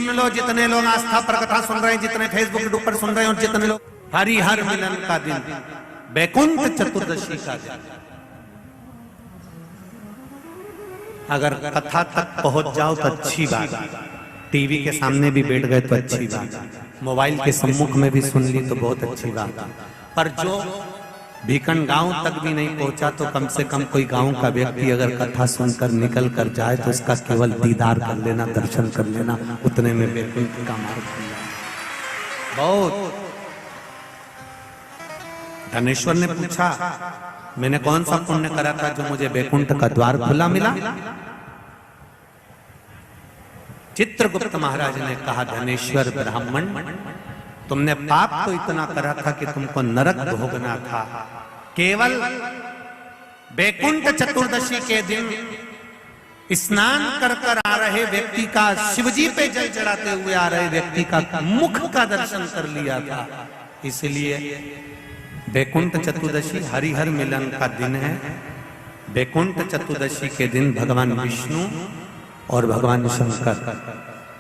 सुन लो, जितने लोग आस्था पर कथा सुन रहे हैं, जितने फेसबुक यूट्यूब पर सुन रहे हैं, और जितने लोग हरिहर मिलन का दिन, वैकुंठ चतुर्दशी का दिन, अगर कथा तक पहुंच जाओ तो अच्छी बात, टीवी के सामने भी बैठ गए तो अच्छी बात, मोबाइल के सम्मुख में भी सुन ली तो बहुत अच्छी बात, पर जो भीकन गांव तक भी नहीं पहुंचा तो कम से कम कोई गांव का व्यक्ति अगर कथा सुनकर निकल कर जाए तो उसका केवल दीदार कर लेना, दर्शन कर लेना, उतने में वैकुंठ का मार्ग खुल जाए। बहुत धनेश्वर ने पूछा, मैंने कौन सा पुण्य करा था जो मुझे वैकुंठ का द्वार खुला मिला? चित्रगुप्त महाराज ने कहा, धनेश्वर ब्राह्मण, तुमने पाप तो इतना करा था कि तुमको नरक भोगना था। केवल वैकुंठ चतुर्दशी के दिन स्नान कर कर आ रहे व्यक्ति का, शिवजी पे जल चढ़ाते हुए आ रहे व्यक्ति का मुख का दर्शन कर लिया था। इसलिए वैकुंठ चतुर्दशी हरिहर मिलन का दिन है। वैकुंठ चतुर्दशी के दिन भगवान विष्णु और भगवान शंकर,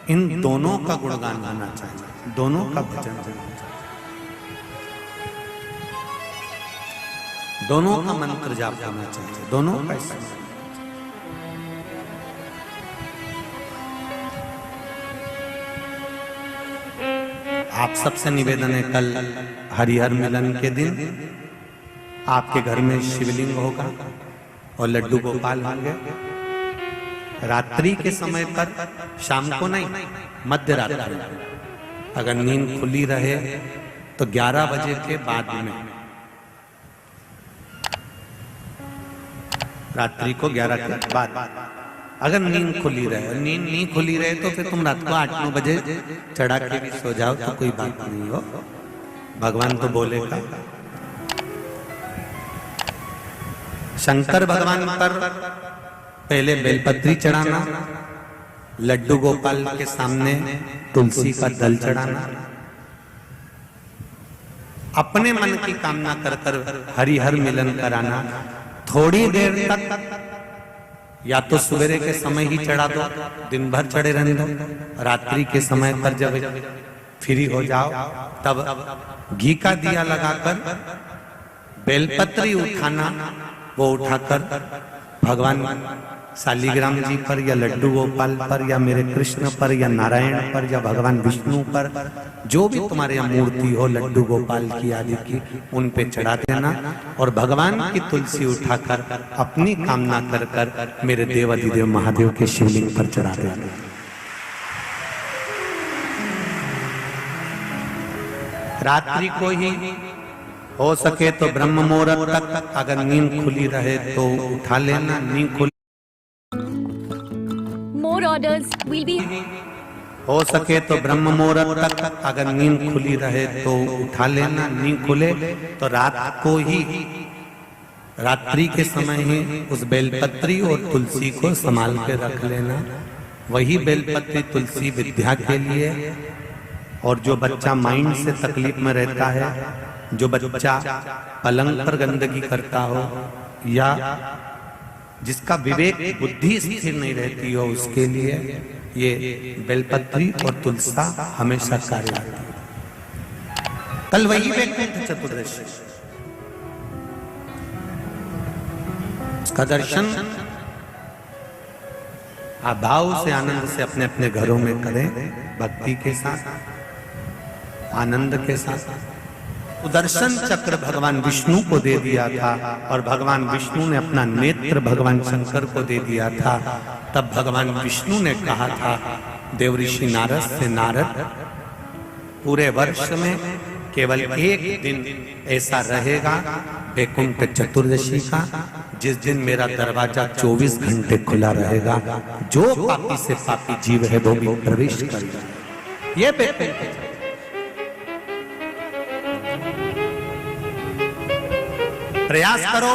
इन दोनों का गुणगान गाना चाहिए, दोनों का भजन करना चाहिए, दोनों का मंत्र जाप करना चाहिए, दोनों का स्मरण। आप सबसे निवेदन है, कल हरिहर मिलन के दिन आपके घर में शिवलिंग होगा और लड्डू गोपाल होंगे। रात्रि के समय पर, शाम को नहीं, मध्य रात्रि, अगर नींद खुली रहे तो 11 बजे के बाद में, रात्रि को 11 के बाद अगर नींद खुली रहे, नींद नहीं खुली रहे तो फिर तुम रात को 8-9 बजे चढ़ा के भी सो जाओ तो कोई बात नहीं हो, भगवान तो बोलेगा। शंकर भगवान पर पहले बेलपत्री चढ़ाना, लड्डू गोपाल के सामने तुलसी का दल चढ़ाना, अपने मन की कामना कर कर हरिहर मिलन कराना। थोड़ी देर तक या तो सवेरे के समय ही चढ़ा दो, दिन भर चढ़े रहने दो, रात्रि के समय पर जब फ्री हो जाओ तब घी का दिया लगाकर बेलपत्री उठाना, वो उठाकर भगवान शालिग्राम जी पर या लड्डू गोपाल पर या मेरे कृष्ण पर या नारायण पर या भगवान विष्णु पर, जो भी तुम्हारे यहाँ मूर्ति हो लड्डू गोपाल की आदि की, उन पे चढ़ा देना और भगवान की तुलसी उठाकर अपनी कामना कर कर मेरे देवाधिदेव महादेव के शिवलिंग पर चढ़ा देना। रात्रि को ही हो सके तो ब्रह्म मुहूर्त तक, अगर नींद खुली रहे तो उठा लेना, नींद खुली More orders will be. हो सके तो ब्रह्म मुहूर्त तक, अगर नींद खुली रहे तो उठा लेना, नींद खुले तो रात को ही, रात्रि के समय ही उस बेलपत्री और तुलसी को संभाल के रख लेना। वही बेलपत्री तुलसी विद्या के लिए, और जो बच्चा माइंड से तकलीफ में रहता है, जो बच्चा पलंग पर गंदगी करता हो या जिसका विवेक बुद्धि स्थिर नहीं रहती हो, उसके लिए ये बेलपत्री और तुलसा हमेशा कार्य आती है। कल वही वैकुंठ चतुर्दशी, उसका दर्शन आप भाव से, आनंद से अपने अपने घरों में करें, भक्ति के साथ, आनंद के साथ। सुदर्शन चक्र भगवान विष्णु को दे दिया था और भगवान विष्णु ने अपना नेत्र भगवान शंकर को दे दिया था। तब भगवान विष्णु ने कहा था देवऋषि नारद से, नारद, पूरे वर्ष में केवल एक दिन ऐसा रहेगा वैकुंठ चतुर्दशी का, जिस दिन मेरा दरवाजा 24 घंटे खुला रहेगा, जो पापी से पापी जीव है वो भी प्रवेश करेगा। ये वैकुंठ प्रयास करो,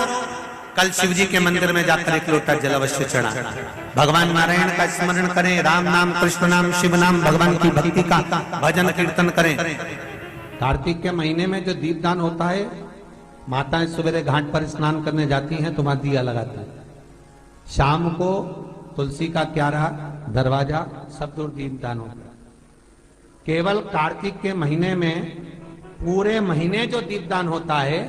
कल शिव जी के मंदिर में जाकर एक लोटा जल अवश्य चढ़ा, भगवान नारायण का स्मरण करें, राम नाम, कृष्ण नाम, शिव नाम, भगवान की भक्ति का भजन कीर्तन करें। कार्तिक के महीने में जो दीपदान होता है, माताएं सवेरे घाट पर स्नान करने जाती हैं तो वहां दिया लगाता है, शाम को तुलसी का क्यारा, दरवाजा सब दूर दीपदान होता है। केवल कार्तिक के महीने में पूरे महीने जो दीपदान होता है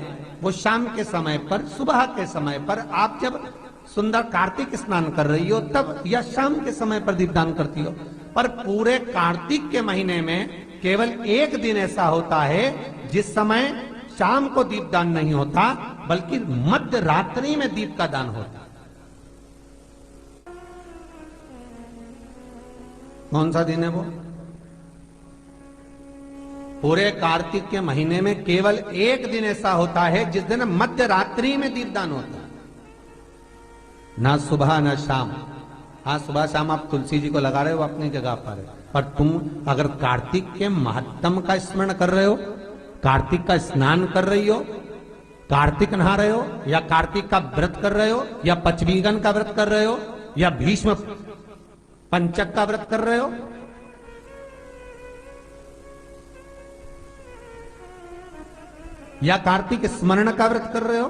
वो शाम के समय पर, सुबह के समय पर, आप जब सुंदर कार्तिक स्नान कर रही हो तब, या शाम के समय पर दीपदान करती हो। पर पूरे कार्तिक के महीने में केवल एक दिन ऐसा होता है जिस समय शाम को दीपदान नहीं होता, बल्कि मध्य रात्रि में दीप का दान होता। कौन सा दिन है वो? पूरे कार्तिक के महीने में केवल एक दिन ऐसा होता है जिस दिन मध्य रात्रि में दीपदान होता है, ना सुबह ना शाम। हाँ, सुबह शाम आप तुलसी जी को लगा रहे हो अपनी जगह पर, पर तुम अगर कार्तिक के महत्तम का स्मरण कर रहे हो, कार्तिक का स्नान कर रही हो, कार्तिक नहा रहे हो, या कार्तिक का व्रत कर रहे हो, या पचवीगन का व्रत कर रहे हो, या भीष्म पंचक का व्रत कर रहे हो, या कार्तिक स्मरण का व्रत कर रहे हो,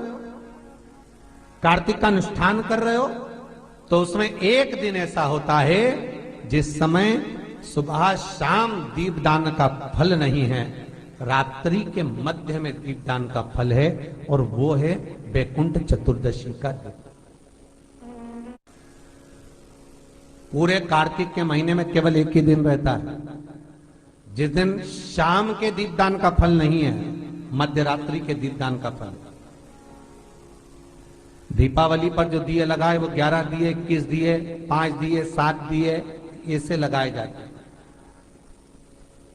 कार्तिक का अनुष्ठान कर रहे हो, तो उसमें एक दिन ऐसा होता है जिस समय सुबह शाम दीपदान का फल नहीं है, रात्रि के मध्य में दीपदान का फल है, और वो है वैकुंठ चतुर्दशी का दिन। पूरे कार्तिक के महीने में केवल एक ही दिन रहता है जिस दिन शाम के दीपदान का फल नहीं है, मध्य रात्रि के दीपदान का फल। दीपावली पर जो दिए लगाए वो 11 दिए, 21 दिए, 5 दिए, 7 दिए, ऐसे लगाए जाते हैं।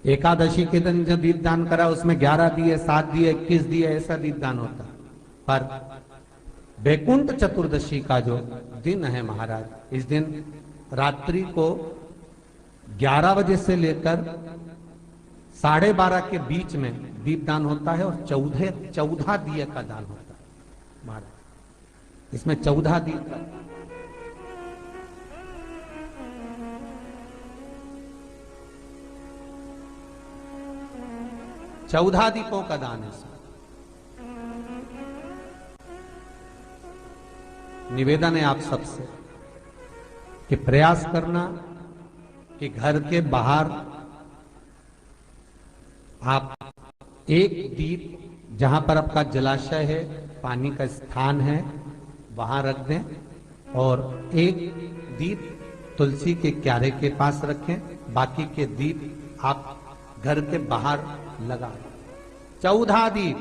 एकादशी के दिन जो दीपदान करा उसमें 11 दिए, 7 दिए, 21 दिए, ऐसा दीपदान होता। पर वैकुंठ चतुर्दशी का जो दिन है महाराज, इस दिन रात्रि को 11 बजे से लेकर 12:30 के बीच में दीपदान होता है, और 14 दिए का दान होता है महाराज। इसमें 14 दीप का, चौदह दीपों का दान है। निवेदन है आप सबसे कि प्रयास करना कि घर के बाहर आप एक दीप, जहां पर आपका जलाशय है, पानी का स्थान है, वहां रख दें, और एक दीप तुलसी के क्यारे के पास रखें, बाकी के दीप आप घर के बाहर लगा। 14 दीप।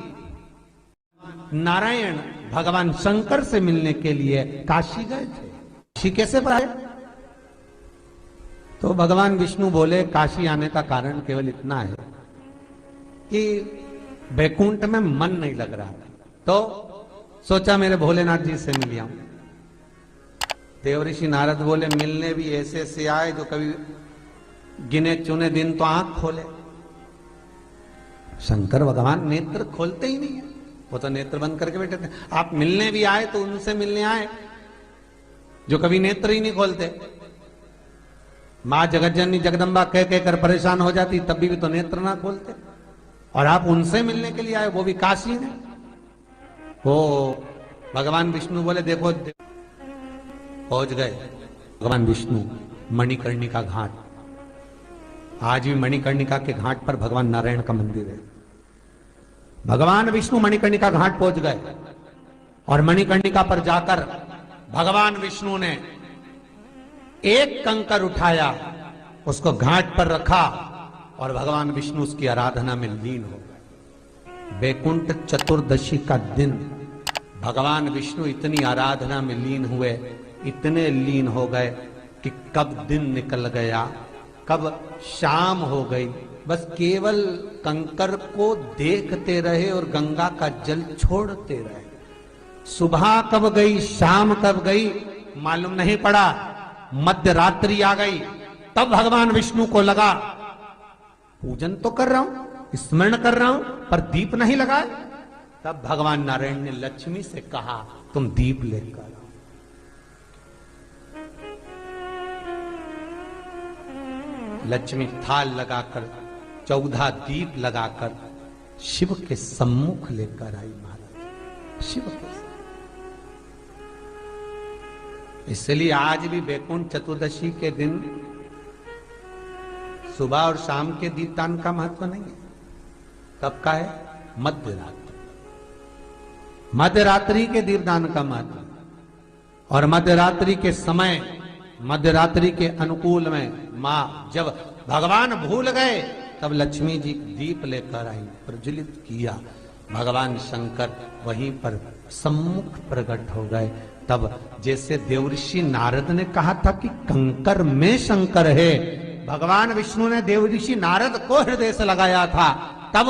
नारायण भगवान शंकर से मिलने के लिए काशी गए थे। काशी कैसे आए? तो भगवान विष्णु बोले काशी आने का कारण केवल इतना है कि वैकुंठ में मन नहीं लग रहा, तो सोचा मेरे भोलेनाथ जी से मिल आऊं। देवऋषि नारद बोले मिलने भी ऐसे से आए जो कभी गिने चुने दिन तो आंख खोले। शंकर भगवान नेत्र खोलते ही नहीं है, वो तो नेत्र बंद करके बैठे थे। आप मिलने भी आए तो उनसे मिलने आए जो कभी नेत्र ही नहीं खोलते। मां जगतजननी जगदम्बा कह कहकर परेशान हो जाती, तब भी तो नेत्र ना खोलते, और आप उनसे मिलने के लिए आए, वो भी काशी में। वो भगवान विष्णु बोले देखो, पहुंच गए भगवान विष्णु मणिकर्णिका घाट। आज भी मणिकर्णिका के घाट पर भगवान नारायण का मंदिर है। भगवान विष्णु मणिकर्णिका घाट पहुंच गए, और मणिकर्णिका पर जाकर भगवान विष्णु ने एक कंकर उठाया, उसको घाट पर रखा, और भगवान विष्णु उसकी आराधना में लीन हो गए। वैकुंठ चतुर्दशी का दिन भगवान विष्णु इतनी आराधना में लीन हुए, इतने लीन हो गए कि कब दिन निकल गया, कब शाम हो गई, बस केवल कंकर को देखते रहे और गंगा का जल छोड़ते रहे। सुबह कब गई, शाम कब गई, मालूम नहीं पड़ा। मध्य रात्रि आ गई, तब भगवान विष्णु को लगा पूजन तो कर रहा हूं, स्मरण कर रहा हूं, पर दीप नहीं लगाए। तब भगवान नारायण ने लक्ष्मी से कहा तुम दीप लेकर आओ। लक्ष्मी थाल लगाकर 14 दीप लगाकर शिव के सम्मुख लेकर आई महाराज। शिव के इसलिए आज भी वैकुंठ चतुर्दशी के दिन सुबह और शाम के दीपदान का महत्व नहीं है। कब का है? मध्य रात्रि, मध्य रात्रि के दीपदान का महत्व। और मध्य रात्रि के समय, मध्य रात्रि के अनुकूल में मां, जब भगवान भूल गए तब लक्ष्मी जी दीप लेकर आई, प्रज्वलित किया, भगवान शंकर वहीं पर सम्मुख प्रकट हो गए। तब जैसे देवऋषि नारद ने कहा था कि कंकर में शंकर है, भगवान विष्णु ने देवऋषि नारद को हृदय से लगाया था, तब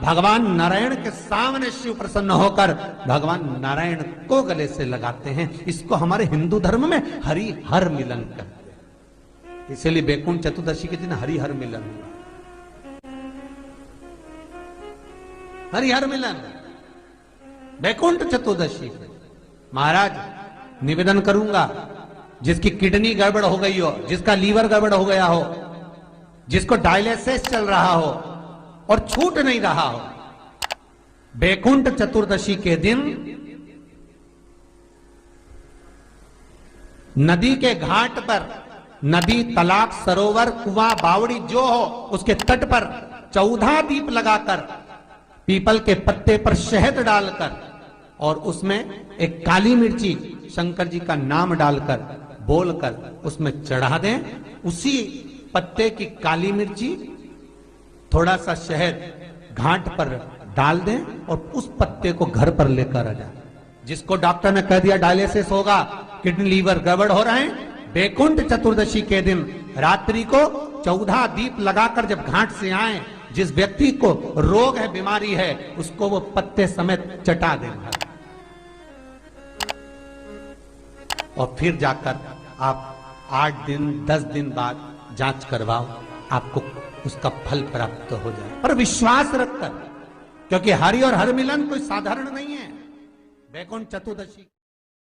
भगवान नारायण के सामने शिव प्रसन्न होकर भगवान नारायण को गले से लगाते हैं। इसको हमारे हिंदू धर्म में हरि हर मिलन कहते हैं। इसलिए बैकुंठ चतुर्दशी के दिन हरि हर मिलन हुआ, हरि हर मिलन बैकुंठ चतुर्दशी। महाराज निवेदन करूंगा, जिसकी किडनी गड़बड़ हो गई हो, जिसका लीवर गड़बड़ हो गया हो, जिसको डायलिसिस चल रहा हो और छूट नहीं रहा हो, बैकुंठ चतुर्दशी के दिन नदी के घाट पर, नदी, तालाब, सरोवर, कुआं, बावड़ी जो हो, उसके तट पर 14 दीप लगाकर, पीपल के पत्ते पर शहद डालकर और उसमें एक काली मिर्ची शंकर जी का नाम डालकर बोलकर उसमें चढ़ा दें। उसी पत्ते की काली मिर्ची, थोड़ा सा शहद घाट पर डाल दें और उस पत्ते को घर पर लेकर आ जाए। जिसको डॉक्टर ने कह दिया डायलिसिस होगा, किडनी लीवर गड़बड़ हो रहे हैं, बैकुंठ चतुर्दशी के दिन रात्रि को 14 दीप लगाकर जब घाट से आए, जिस व्यक्ति को रोग है, बीमारी है, उसको वो पत्ते समेत चटा देंगे और फिर जाकर आप 8 दिन 10 दिन बाद जांच करवाओ, आपको उसका फल प्राप्त हो जाए। पर विश्वास रखकर, क्योंकि हरि और हर मिलन कोई साधारण नहीं है। बैकुंठ चतुर्दशी